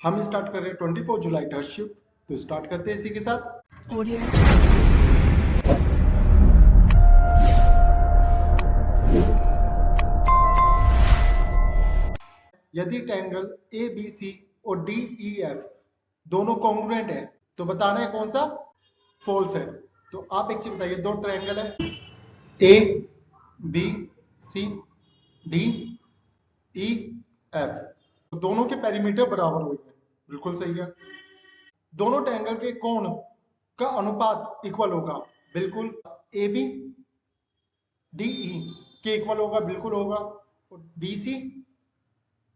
हम स्टार्ट कर रहे हैं 24 जुलाई थर्ड शिफ्ट। तो स्टार्ट करते हैं इसी के साथ। यदि ट्रायंगल ए बी सी और डी ई एफ दोनों कॉन्ग्रुएंट है तो बताना है कौन सा फॉल्स है। तो आप एक चीज बताइए, दो ट्रायंगल है A B C D E F, तो दोनों के पेरीमीटर बराबर होंगे। बिल्कुल सही है। दोनों ट्रायंगल के कोण का अनुपात इक्वल होगा। बिल्कुल। ए बी डी ई के इक्वल होगा, बिल्कुल होगा। और बी सी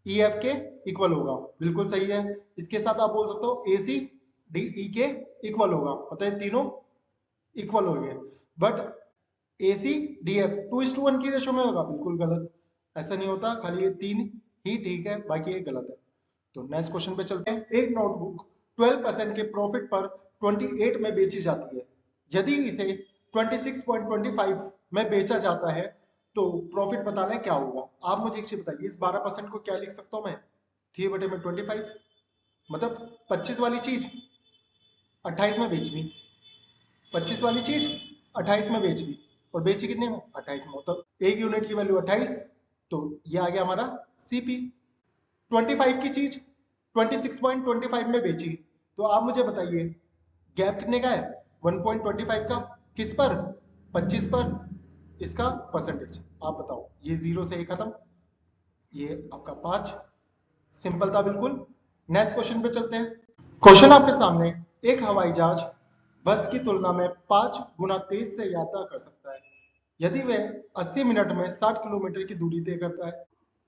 ई एफ के इक्वल होगा, बिल्कुल सही है। इसके साथ आप बोल सकते हो ए सी डी ई के इक्वल होगा, मतलब तीनों इक्वल हो गए। But A C D F 2:1 की रेशो में होगा, बिल्कुल गलत। ऐसा नहीं होता, खाली ये तीन ही ठीक है, बाकी ये गलत है। तो नेक्स्ट क्वेश्चन पे चलते हैं। एक नोटबुक 12% के प्रॉफिट पर 28 में बेची जाती है। यदि इसे 26.25 में बेचा जाता है तो प्रॉफिट बताना है क्या होगा। आप मुझे एक चीज बताइए, इस 12% को क्या लिख सकता हूं मैं? 3/25, मतलब 25 वाली चीज 28 में बेच ली, 25 वाली चीज 28 में बेच ली, और बेची कितने में? 28 में। मतलब एक यूनिट की वैल्यू 28, तो ये आ गया हमारा सीपी। 25 की चीज 26.25 में बेची, तो आप मुझे बताइए गैप कितने का है? 1.25 का। किस पर? 25 पर। इसका परसेंटेज आप बताओ। ये 0 से 1 खत्म, ये आपका 5। सिंपल था बिल्कुल। नेक्स्ट क्वेश्चन पे चलते हैं। क्वेश्चन आपके सामने, एक हवाई जहाज बस की तुलना में 5 गुना तेज से यात्रा कर सकता है। यदि वह 80 मिनट में 60 किलोमीटर की दूरी तय करता है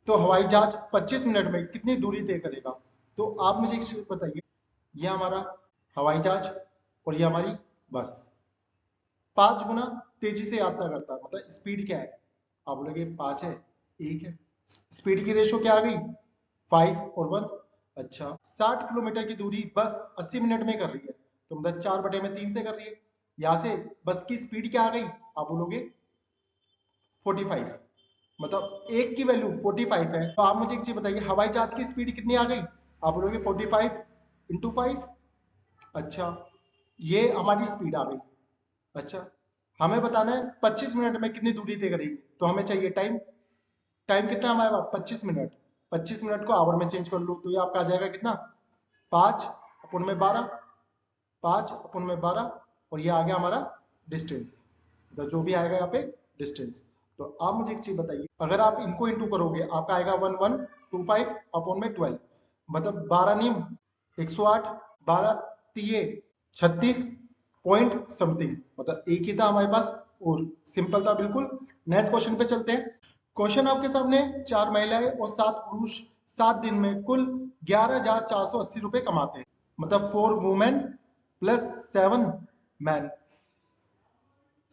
तो हवाई जहाज 25 मिनट में कितनी दूरी तय करेगा। तो आप मुझे एक चीज बताइए, ये हमारा हवाई जहाज और ये हमारी बस 5 गुना तेजी से यात्रा करता है, मतलब स्पीड क्या है? आप बोलोगे 5 है, 1 है। स्पीड की रेशो क्या आ गई? 5 और 1। अच्छा, 60 किलोमीटर की दूरी बस 80 मिनट में कर रही है, तो मतलब 4/3 से कर रही है। यहां से बस की स्पीड क्या आ गई? आप बोलोगे 45, मतलब एक की वैल्यू 45 है। तो आप मुझे एक चीज बताइए, हवाई जहाज की स्पीड कितनी आ गई? आप बोलोगे 45 इंटू 5। अच्छा, ये हमारी स्पीड आ गई। अच्छा, हमें बताना है 25 मिनट में कितनी दूरी तय करेगी, तो हमें चाहिए टाइम। टाइम कितना हमारे पास? 25 मिनट। 25 मिनट को आवर में चेंज कर लो, तो ये आपका आ जाएगा कितना? 5/12, 5/12, और ये आ गया हमारा डिस्टेंस, तो जो भी आएगा यहाँ पे डिस्टेंस। तो आप मुझे एक चीज बताइए, अगर आप इनको इंटू करोगे आपका आएगा 1125/12, मतलब 12 नीम 108, 12 तिये 36 पॉइंट समथिंग, मतलब एक ही था हमारे पास और सिंपल था बिल्कुल। नेक्स्ट क्वेश्चन पे चलते हैं। क्वेश्चन आपके सामने, 4 महिलाएं और 7 पुरुष 7 दिन में कुल 11,480 रुपए कमाते हैं, मतलब 4 वुमेन प्लस 7 मैन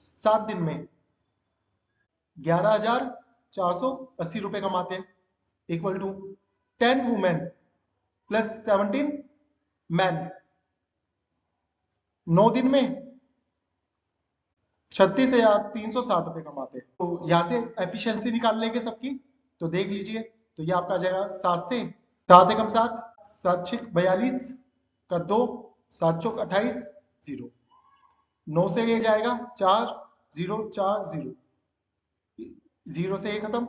7 दिन में 11,480 रुपए कमाते हैं, equal to 10 women plus 17 man 9 दिन में 36,360 रुपए कमाते हैं। तो यहां से एफिशिएंसी निकाल लेंगे सबकी, तो देख लीजिए। तो ये आपका आ जाएगा 7 से 7 एकम 7, 7 6 42 का 2, 7 चौक 28, 0। 9 से ये जाएगा 4 0 4 0, 0 से 1 खत्म,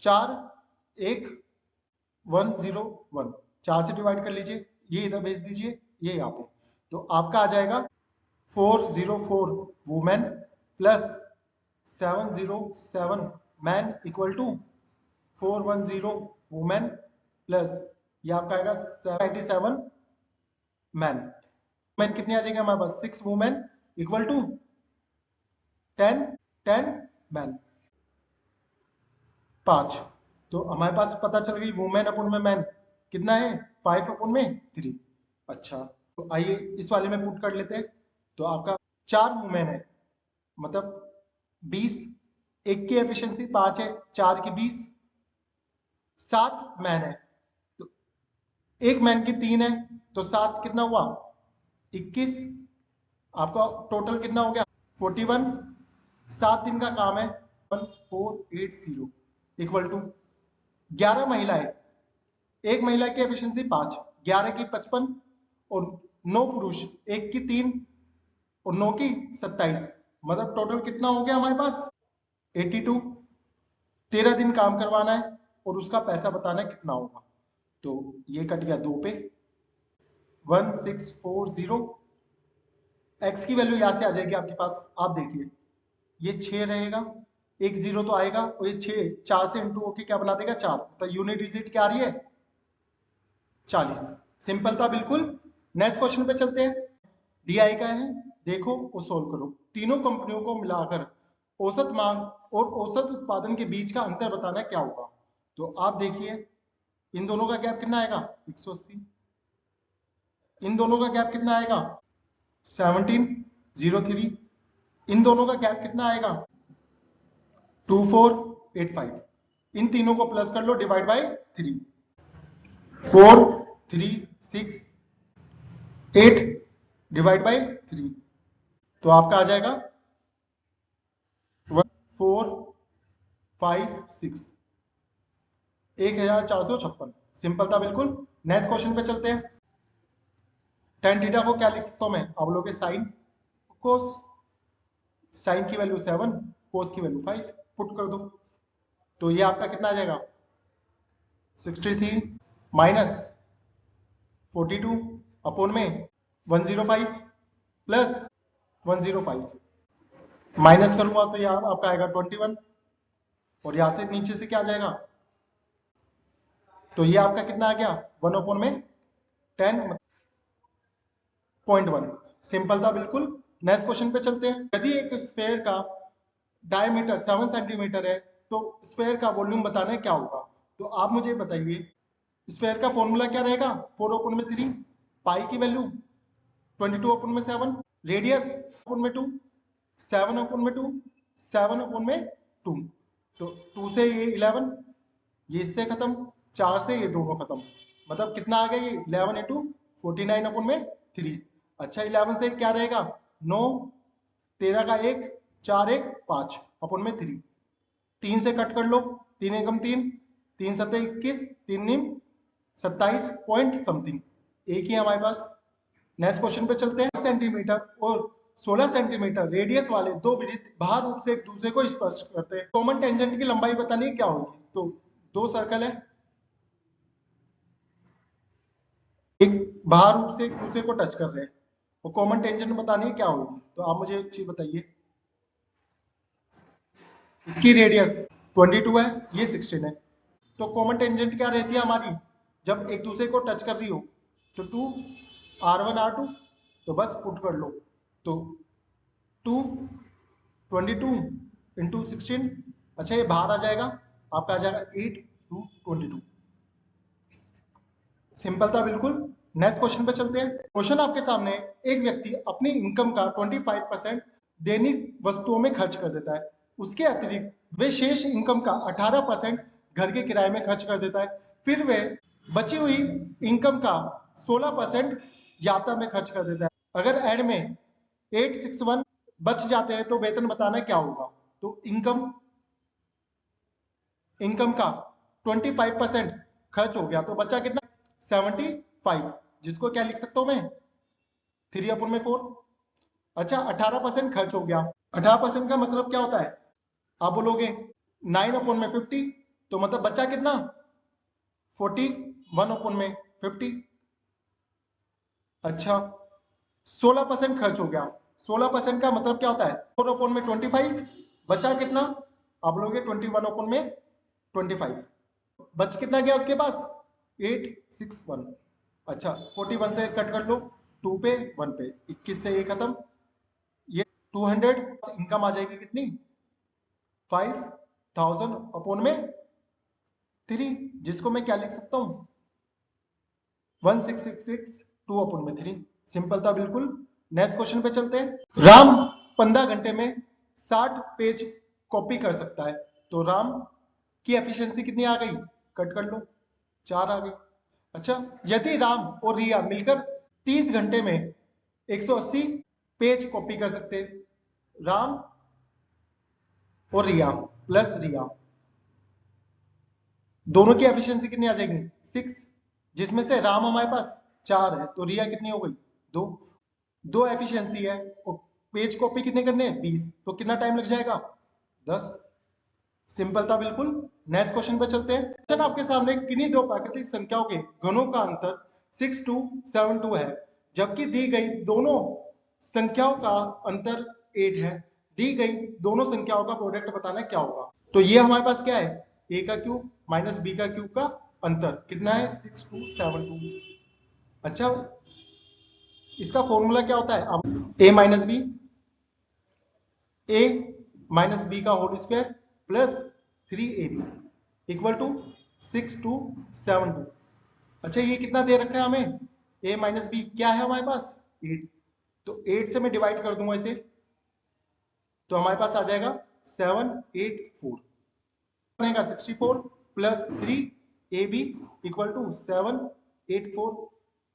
4 1 1 0 1, 4 से डिवाइड कर लीजिए, ये इधर भेज दीजिए, ये यहाँ पे। तो आपका आ जाएगा 404 women plus 707 man equal to 410 women plus ये आपका आएगा 797 मैन। मैन कितने आ जाएंगे हमारे पास? 6 वुमेन इक्वल टू 10 मैन 5। तो हमारे पास पता चल गई वुमेन अपन में मैन कितना है? 5 अपन में 3। अच्छा, तो आइए इस वाले में पुट कर लेते हैं। तो आपका 4 वुमेन है, मतलब 20, एक की एफिशिएंसी 5 है, 4 की 20, 7 मैन है, तो एक मैन की 3 है, तो 7 कितना हुआ? 21। आपका टोटल कितना हो गया? 41। 7 दिन का काम है, 1480 इक्वल टू 11 महिलाएं एक महिला की एफिशिएंसी 5, 11 की 55 और 9 पुरुष, 1 की 3 और 9 की 27, मतलब टोटल कितना हो गया हमारे पास 82। 13 दिन काम करवाना है और उसका पैसा बताना है कितना होगा। तो ये कट गया 2 पे 1640। एक्स की वैल्यू यहां से आ जाएगी आपके पास, आप देखिए ये 6 रहेगा, एक जीरो तो आएगा और ये 6 4 से इंटू होके क्या बना देगा 4, तो यूनिट डिजिट क्या आ रही है 40। सिंपल था बिल्कुल। नेक्स्ट क्वेश्चन पे चलते हैं। दिया का है, देखो और सोल्व करो। तीनों कंपनियों को मिलाकर औसत मांग और औसत उत्पादन के बीच का अंतर बताना क्या होगा। तो आप देखिए इन दोनों का गैप कितना आएगा 180, इन दोनों का गैप कितना आएगा 1703, इन दोनों का गैप कितना आएगा 2485। इन तीनों को प्लस कर लो, डिवाइड बाय 3, 4 3 6 8 डिवाइड बाय 3, तो आपका आ जाएगा 1456, 1456। सिंपल था बिल्कुल। नेक्स्ट क्वेश्चन पे चलते हैं। tan थीटा को क्या लिख सकता हूं मैं, आप लोग साइन कोस, साइन की वैल्यू 7, कोस की वैल्यू 5 पुट कर दो, तो ये आपका कितना आ जाएगा 63 माइनस 42 अपॉन में 105 प्लस 105, माइनस करूंगा तो यहाँ आपका आएगा 21 और यहां से नीचे से क्या आ जाएगा, तो ये आपका कितना आ गया 1 अपॉन में 10.1। सिंपल था बिल्कुल। नेक्स्ट क्वेश्चन पे चलते हैं। यदि एक स्फेयर का डायमीटर 7 सेंटीमीटर है तो स्फेयर का वॉल्यूम बताना है क्या होगा। तो आप मुझे बताइए स्फेयर का फॉर्मूला क्या रहेगा 4 अपॉन में 3, पाई की वैल्यू 22 अपॉन में 7, रेडियस अपॉन में 2, 7 अपॉन में 2, 7 अपॉन में 2, तो 2 से ये 11, ये इससे खत्म, 4 से ये दोनों खत्म, मतलब कितना आ गया ये 11 इंटू 49 अपॉन में 3। अच्छा 11 से क्या रहेगा 9, 13 का 1, 4 1 5 अपॉन में 3, 3 से कट कर लो, 3 एकम 3, 3 सत्ते 21, 3 निम 27 पॉइंट समथिंग, एक ही हमारे पास। नेक्स्ट क्वेश्चन पे चलते हैं। सेंटीमीटर और 16 सेंटीमीटर रेडियस वाले दो वृत्त बाहर रूप से एक दूसरे को स्पर्श करते हैं। कॉमन टेंजेंट की लंबाई बतानी है क्या होगी। तो दो सर्कल है, एक बाहर रूप से एक दूसरे को टच कर रहे हैं, और कॉमन टेंजेंट बतानी है क्या होगी। तो आप मुझे एक चीज बताइए, इसकी रेडियस 22 है, ये 16 है, तो कॉमन टेंजेंट क्या रहती है हमारी, जब एक दूसरे को टच कर रही हो तो 2 r1 r2, तो बस पुट कर लो, तो 2 22 इंटू 16, अच्छा ये बाहर आ जाएगा, आपका आ जाएगा 8 2 22। सिंपल था बिल्कुल। नेक्स्ट क्वेश्चन पे चलते हैं। क्वेश्चन आपके सामने, एक व्यक्ति अपनी इनकम का 25% दैनिक वस्तुओं में खर्च कर देता है, उसके अतिरिक्त वे शेष इनकम का 18% घर के किराए में खर्च कर देता है, फिर वे बची हुई इनकम का 16% यात्रा में खर्च कर देता है। अगर एंड में 861 बच जाते हैं तो वेतन बताना क्या होगा। तो इनकम का 25% खर्च हो गया, तो बचा कितना 75, जिसको क्या लिख सकता हूं मैं 3 अपॉन में 4। अच्छा 18% खर्च हो गया, 18% का मतलब क्या होता है, आप बोलोगे 9 अपॉन में 50, तो मतलब बचा कितना 41 अपॉन में 50। अच्छा 16% खर्च हो गया, 16% का मतलब क्या होता है 4 अपॉन में 25, बचा कितना, आप बोलोगे 21 अपॉन में 25, बच कितना गया उसके पास 861। अच्छा 41 से कट कर लो, 2 पे 1 पे 21 से ये खत्म, ये 200, इनकम आ जाएगी कितनी 5000 अपॉन में 3, जिसको मैं क्या लिख सकता हूं 1666 2 अपॉन में 3। सिंपल था बिल्कुल। नेक्स्ट क्वेश्चन पे चलते हैं। राम 15 घंटे में 60 पेज कॉपी कर सकता है, तो राम की एफिशिएंसी कितनी आ गई, कट कर लो 4 आ गई। अच्छा यदि राम और रिया मिलकर 30 घंटे में 180 पेज कॉपी कर सकते, राम और रिया प्लस रिया दोनों की एफिशिएंसी कितनी आ जाएगी 6, जिसमें से राम हमारे पास 4 है, तो रिया कितनी हो गई 2। 2 एफिशिएंसी है और पेज कॉपी कितने करने हैं 20, तो कितना टाइम लग जाएगा 10। सिंपल था बिल्कुल। नेक्स्ट क्वेश्चन पे चलते हैं। क्वेश्चन आपके सामने किन्हीं दो प्राकृतिक संख्याओं के घनों का अंतर 6272 है, जबकि दी गई दोनों संख्याओं का अंतर 8 है। दी गई दोनों संख्याओं का प्रोडक्ट बताना क्या होगा। तो ये हमारे पास क्या है, a का क्यूब माइनस b का क्यूब का अंतर कितना है 6272। अच्छा, इसका फॉर्मूला क्या होता है, अब a minus B, a minus B का whole square plus 3ab equal to 6272। अच्छा, ये कितना दे रखा है हमें, a माइनस बी क्या है हमारे पास 8, तो 8 से मैं डिवाइड कर दूंगा इसे, तो हमारे पास आ जाएगा 784 बनेगा 64 plus 3ab equal to 784।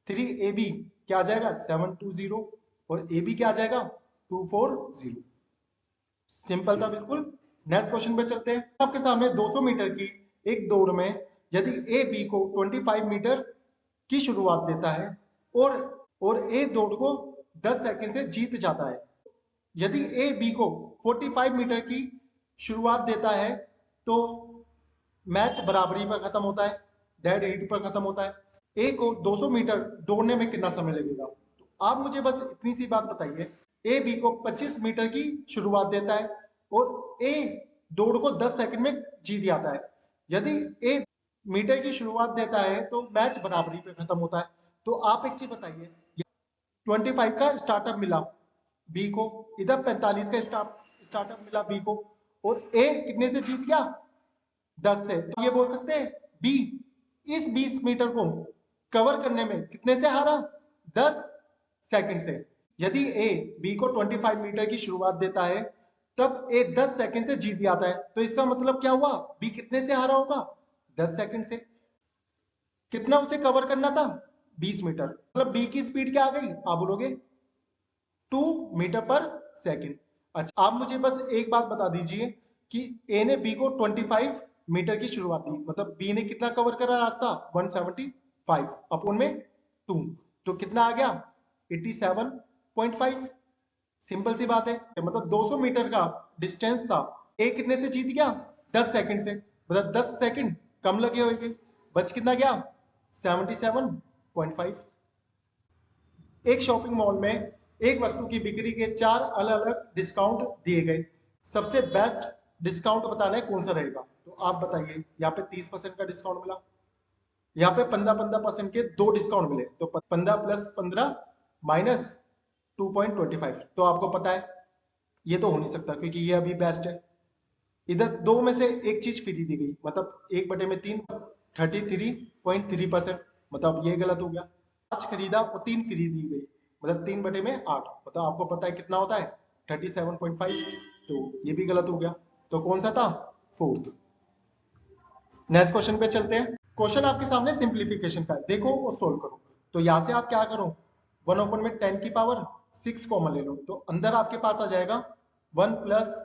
3ab क्या आ जाएगा 720 और ab क्या आ जाएगा 240। सिंपल था बिल्कुल। नेक्स्ट क्वेश्चन पे चलते हैं। आपके सामने 200 मीटर की एक दौड़ में यदि ए बी को 25 मीटर की शुरुआत देता है और ए दौड़ को 10 सेकंड से जीत जाता है। यदि ए बी को 45 मीटर की शुरुआत देता है तो मैच बराबरी पर खत्म होता है, डेड हीट पर खत्म होता है। ए को 200 मीटर दौड़ने में कितना समय लगेगा। तो आप मुझे बस इतनी सी बात बताइए, ए बी को 25 मीटर की शुरुआत देता है और ए दौड़ को 10 सेकंड में जीत जाता है। यदि ए मीटर की शुरुआत देता है तो मैच बराबरी पे खत्म होता है। तो आप एक चीज बताइए, 25 का स्टार्टअप मिला बी को, इधर 45 का स्टार्टअप मिला बी को, और ए कितने से जीत गया 10 से। तो ये बोल सकते हैं बी इस 20 मीटर को कवर करने में कितने से हारा 10 सेकंड से। यदि ए बी को 25 मीटर की शुरुआत देता है तब ए 10 सेकंड से जीत जाता है, तो इसका मतलब क्या हुआ, बी कितने से हारा होगा 10 सेकंड से। कितना उसे कवर करना था 20 मीटर, मतलब बी की स्पीड क्या आ गई आप बोलोगे 2 मीटर पर सेकंड। अच्छा, आप मुझे बस एक बात बता दीजिए कि ए ने बी को 25 मीटर की शुरुआत दी, मतलब बी ने कितना कवर करा रास्ता 175 अपॉन में 2, तो कितना आ गया 87.5। सिंपल सी बात है, मतलब 200 मीटर का डिस्टेंस था, ए कितने से जीत गया 10 सेकंड से, मतलब 10 सेकंड कम लगे होंगे, बच कितना गया 77.5। एक शॉपिंग मॉल में एक वस्तु की बिक्री के 4 अलग अलग डिस्काउंट दिए गए, सबसे बेस्ट डिस्काउंट बताना है कौन सा रहेगा। तो आप बताइए, यहाँ पे 30% का डिस्काउंट मिला, यहाँ पे 15% के 2 डिस्काउंट मिले, तो 15 प्लस 15 माइनस 2.25, तो आपको पता है ये तो हो नहीं सकता क्योंकि ये अभी बेस्ट है। इधर दो में से एक चीज फ्री दी गई, मतलब 1/3 33.3%, मतलब ये गलत हो गया। 5 खरीदा और 3 फ्री दी गई, मतलब 3/8, मतलब आपको पता है कितना होता है 37.5, तो ये भी गलत हो गया। तो कौन सा था फोर्थ। नेक्स्ट क्वेश्चन पे चलते हैं। क्वेश्चन आपके सामने सिंप्लीफिकेशन का है, देखो और सोल्व करो। तो यहां से आप क्या करो 1 में 10 की पावर 6 कॉमन ले लो, तो अंदर आपके पास आ जाएगा 1 प्लस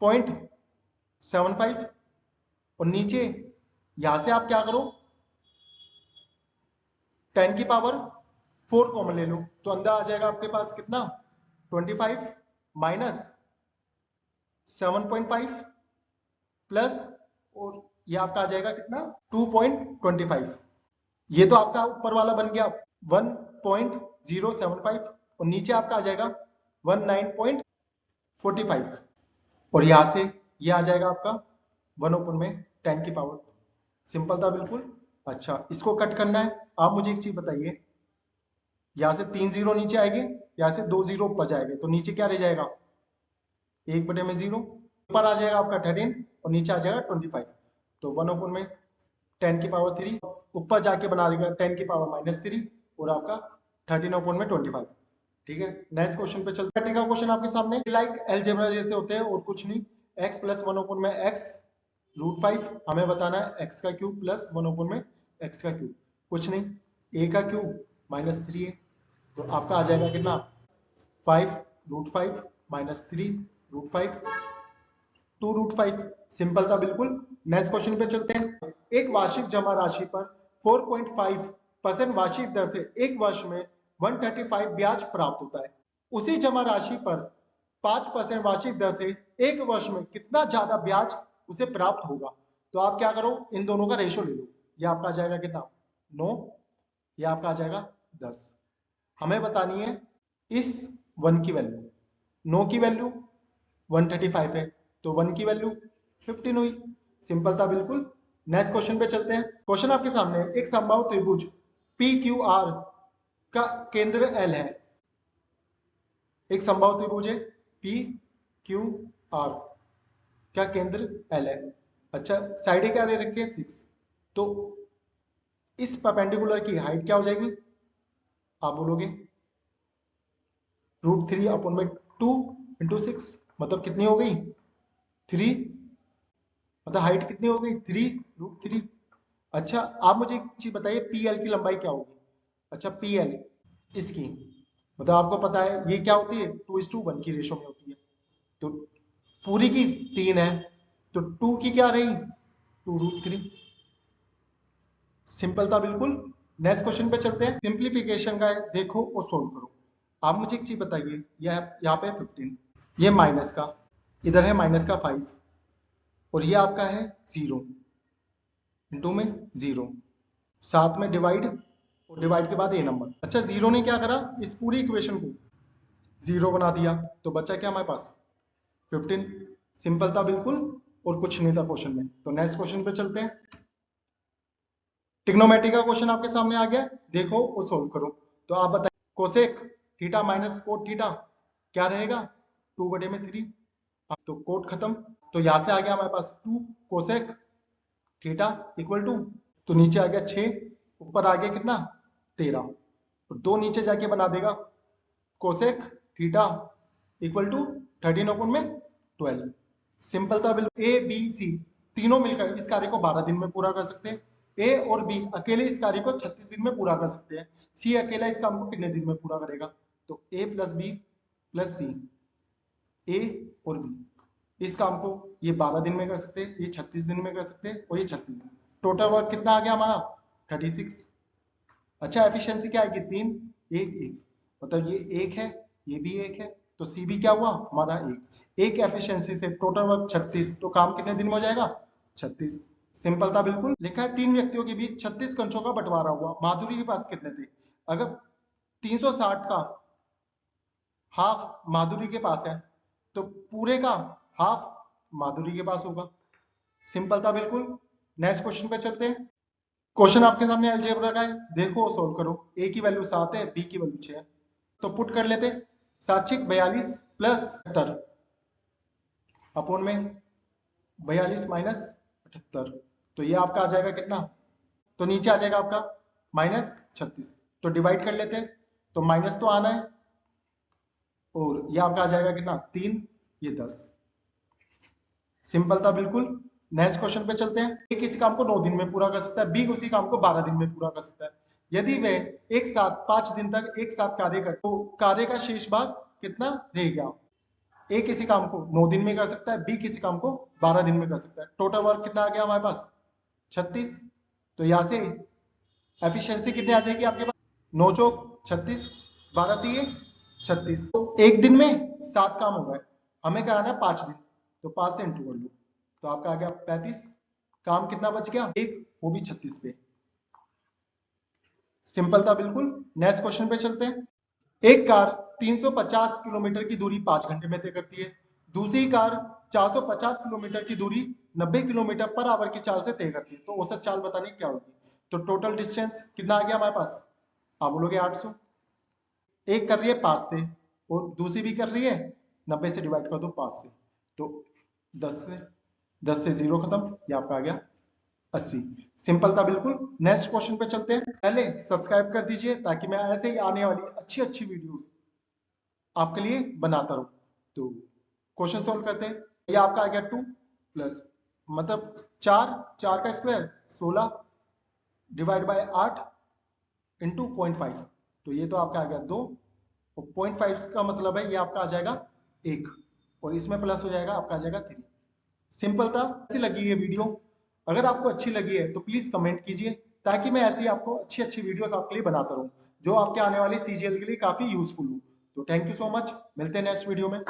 0.75 और नीचे यहां से आप क्या करो 10 की पावर 4 कॉमन ले लो, तो अंदर आ जाएगा आपके पास कितना 25 माइनस 7.5 प्लस, और ये आपका आ जाएगा कितना 2.25। ये तो आपका ऊपर वाला बन गया 1.075 और नीचे आपका आ जाएगा 19.45, और यहां से ये आ जाएगा आपका 1 में 10 की पावर। सिंपल था बिल्कुल। अच्छा, इसको कट करना है। आप मुझे एक चीज बताइए, यहां से 3 जीरो नीचे आएंगे, यहां से 2 जीरो ऊपर जाएंगे, तो नीचे क्या रह जाएगा 1/0, ऊपर आ जाएगा आपका 13 और नीचे आ जाएगा 25, तो 1 में 10 की पावर 3 ऊपर जाके बना देगा 10 की पावर -3 और आपका 13/25। ठीक है, नेक्स्ट क्वेश्चन पे चलते हैं। का क्वेश्चन आपके सामने लाइक अलजेब्रा जैसे होते हैं और कुछ नहीं। x प्लस 1 में x √5, हमें बताना है x का क्यूब प्लस 1 में x का क्यूब, कुछ नहीं, a का क्यूब -3 है, तो आपका आ जाएगा कितना 5√5 -3√5 2√5। सिंपल था बिल्कुल। नेक्स्ट क्वेश्चन पे चलते हैं। एक वार्षिक जमा राशि पर 4.5% वार्षिक दर से एक वर्ष में 135 ब्याज प्राप्त होता है। उसी जमा राशि पर 5% वार्षिक दर से एक वर्ष में कितना ज्यादा ब्याज उसे प्राप्त होगा। तो आप क्या करो, इन दोनों का रेशो ले लो। ये आपका आ जाएगा कितना, 9, ये आपका आ जाएगा 10। हमें बतानी है इस 1 की वैल्यू। 9 की वैल्यू 135 है, तो 1 की वैल्यू 15 हुई। सिंपल था बिल्कुल। नेक्स्ट क्वेश्चन पे चलते हैं। क्वेश्चन आपके सामने है, एक समबाहु त्रिभुज PQR का केंद्र L है। एक समबाहु त्रिभुज है PQR का केंद्र L है। अच्छा, साइडें क्या दे रखी है, 6। तो इस परपेंडिकुलर की हाइट क्या हो जाएगी, आप बोलोगे √3/2 × 6, मतलब कितनी हो गई 3, मतलब हाइट कितनी हो गई 3√3। अच्छा, आप मुझे एक चीज बताइए, PL की लंबाई क्या होगी। अच्छा, PL इसकी, मतलब आपको पता है ये क्या होती है, 2:1 की रेशो में होती है। तो पूरी की 3 है, तो 2 की क्या रही 2√3। सिंपल था बिल्कुल। नेक्स्ट क्वेश्चन पे चलते हैं। सिंप्लीफिकेशन का है, देखो और सोल्व करो। आप मुझे एक चीज बताइए, यह यहाँ पे 15, ये माइनस का, इधर है माइनस का 5, और ये आपका है 0 इंटू में 0, साथ में डिवाइड, और डिवाइड के बाद ए नंबर। अच्छा, 0 ने क्या करा, इस पूरी इक्वेशन को 0 बना दिया, तो बचा क्या हमारे पास 15। सिंपल था बिल्कुल, और कुछ नहीं था क्वेश्चन में। तो नेक्स्ट क्वेश्चन पे चलते हैं। ट्रिग्नोमेट्री का क्वेश्चन आपके सामने आ गया, देखो और सोल्व करो। तो आप बताइए, cosec theta minus cot theta क्या रहेगा, 2/3। तो कोट खत्म, तो यहां से आ गया हमारे पास 2 कोसेक थीटा इक्वल टू, तो नीचे आ गया 6, ऊपर आ गया कितना 13, तो 2 नीचे जाके बना देगा cosec theta equal to 13/12। Simple था बिल्कुल। ए बी सी तीनों मिलकर इस कार्य को 12 दिन में पूरा कर सकते हैं। ए और बी अकेले इस कार्य को 36 दिन में पूरा कर सकते हैं। सी अकेला इस काम को कितने दिन में पूरा करेगा। तो ए प्लस बी प्लस सी, ए और बी इस काम को ये 12 दिन में कर सकते हैं, ये 36 दिन में कर सकते हैं, और ये 36 दिन। टोटल वर्क कितना आ गया हमारा 36। अच्छा, एफिशिएंसी क्या आएगी 3, 1, 1, मतलब ये 1 है, ये भी 1 है, तो सी भी क्या हुआ हमारा 1 एफिशिएंसी से टोटल वर्क 36। तो काम कितने दिन में हो जाएगा 36। सिंपल था बिल्कुल। लिखा है 3 व्यक्तियों के बीच 36 कंचों का बंटवारा हुआ, माधुरी के पास कितने थे। अगर 360 का हाफ माधुरी के पास है, तो पूरे का हाफ माधुरी के पास होगा। सिंपल था बिल्कुल। नेक्स्ट क्वेश्चन पे चलते हैं। क्वेश्चन आपके सामने अलजेब्रा का है, देखो सोल्व करो। ए की वैल्यू 7 है, बी की वैल्यू 6 है, तो पुट कर लेते। 7×6 42 प्लस 78 अपोन में 42 माइनस 78, तो ये आपका आ जाएगा कितना, तो नीचे आ जाएगा आपका -36, तो डिवाइड कर लेते हैं, तो माइनस तो आना है, और ये आपका आ जाएगा कितना 3, ये 10। सिंपल था बिल्कुल। नेक्स्ट क्वेश्चन पे चलते हैं। ए किसी काम को 9 दिन में पूरा कर सकता है, बी उसी काम को 12 दिन में पूरा कर सकता है। यदि वे एक साथ 5 दिन तक एक साथ कार्य करते तो कार्य का शेष भाग कितना रह गया। ए किसी काम को 9 दिन में कर सकता है, बी किसी काम को 12 दिन में कर सकता है। टोटल वर्क कितना आ गया हमारे पास 36। तो यहां से एफिशिएंसी कितनी आ जाएगी आपके पास, 9 चौक 36, 12 तिये 36, तो एक दिन में 7 काम हो गए, हमें कराना है 5 दिन, तो 5 से इंटू कर लो, तो आपका आ गया 35। काम कितना बच गया एक, वो भी 36 पे। सिंपल था बिल्कुल। नेक्स्ट क्वेश्चन पे चलते हैं। एक कार 350 किलोमीटर की दूरी 5 घंटे में तय करती है, दूसरी कार 450 किलोमीटर की दूरी 90 किलोमीटर पर आवर की चाल से तय करती है, तो औसत चाल बतानी क्या होगी। तो टोटल डिस्टेंस कितना आ गया हमारे पास, आप बोलोगे 800। एक कर रही है 5 से, और दूसरी भी कर रही है 90 से डिवाइड कर दो 5 से, तो 10 से 0 खत्म, ये आपका आ गया 80। सिंपल था बिल्कुल। नेक्स्ट क्वेश्चन पे चलते हैं। पहले सब्सक्राइब कर दीजिए ताकि मैं ऐसे ही आने वाली अच्छी अच्छी वीडियोस आपके लिए बनाता रहूं। तो क्वेश्चन सोल्व करते हैं। ये आपका आ गया 2 प्लस, मतलब 4 का स्क्वायर 16 डिवाइड बाय 8 इंटू 0.5, तो ये तो आपका आ गया 2, और 0.5 का मतलब है ये आपका आ जाएगा 1, और इसमें प्लस हो जाएगा आपका आ जाएगा 3। सिंपल था। अच्छी लगी ये वीडियो, अगर आपको अच्छी लगी है तो प्लीज कमेंट कीजिए ताकि मैं ऐसी आपको अच्छी अच्छी वीडियोस आपके लिए बनाता रहूं जो आपके आने वाली सीजीएल के लिए काफी यूजफुल हो। तो थैंक यू सो मच, मिलते हैं नेक्स्ट वीडियो में।